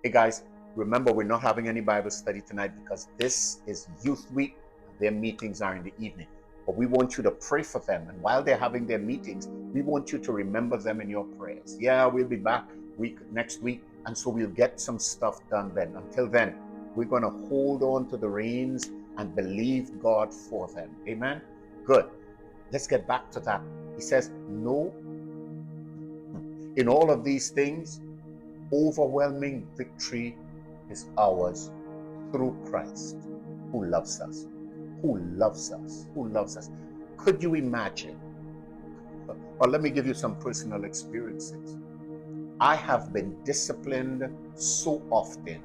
Hey guys, remember we're not having any Bible study tonight because this is Youth Week. Their meetings are in the evening. But we want you to pray for them. And while they're having their meetings, we want you to remember them in your prayers. Yeah, we'll be back next week. And so we'll get some stuff done then. Until then, we're going to hold on to the reins and believe God for them. Amen? Good. Let's get back to that. He says, no, in all of these things, overwhelming victory is ours through Christ who loves us, who loves us, who loves us. Could you imagine? Or let me give you some personal experiences. I have been disciplined so often,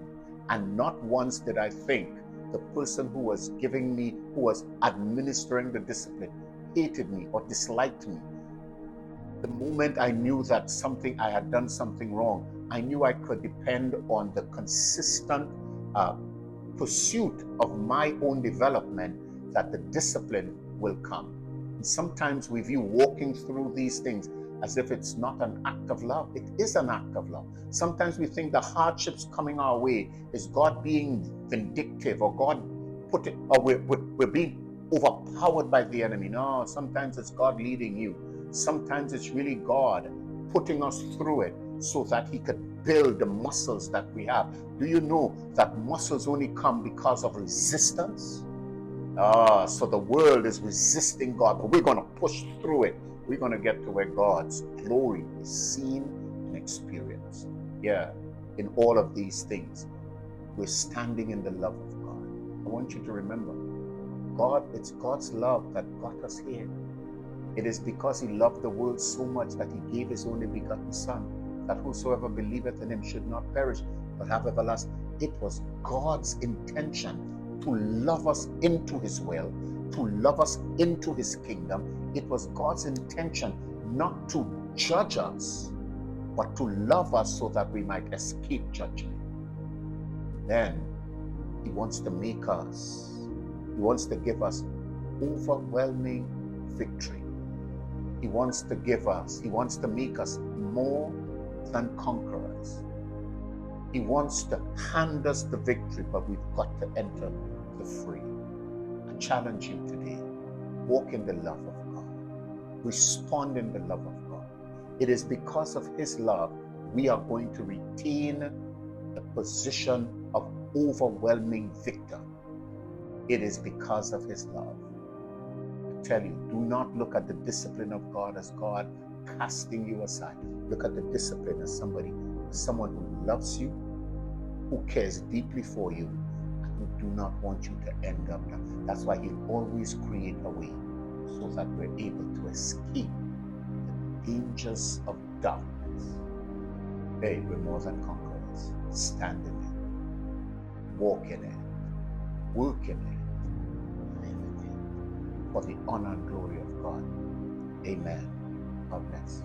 and not once did I think the person who was giving me, who was administering the discipline, hated me or disliked me. The moment I knew that I had done something wrong, I knew I could depend on the consistent pursuit of my own development, that the discipline will come. And sometimes we view walking through these things as if it's not an act of love. It is an act of love. Sometimes we think the hardships coming our way is God being vindictive, or God put it, or we're being overpowered by the enemy. No, sometimes it's God leading you. Sometimes it's really God putting us through it so that he could build the muscles that we have. Do you know that muscles only come because of resistance? So the world is resisting God, but we're going to push through it. We're going to get to where God's glory is seen and experienced. Yeah, in all of these things, we're standing in the love of God. I want you to remember, it's God's love that got us here. It is because he loved the world so much that he gave his only begotten Son, that whosoever believeth in him should not perish, but have everlasting. It was God's intention to love us into his will, to love us into his kingdom. It was God's intention not to judge us, but to love us so that we might escape judgment. Then he wants to make us, he wants to give us overwhelming victory. He wants to make us more than conquerors. He wants to hand us the victory, but we've got to enter the free. I challenge you today, walk in the love of God. Respond in the love of God. It is because of his love we are going to retain the position of overwhelming victor. It is because of his love. I tell you, do not look at the discipline of God as God casting you aside. Look at the discipline as someone who loves you, who cares deeply for you, and who do not want you to end up there. That's why he'll always create a way so that we're able to escape the dangers of darkness. Hey, we're more than conquerors. Stand in it, walk in it, work in it, live in it, for the honor and glory of God. Amen. God bless.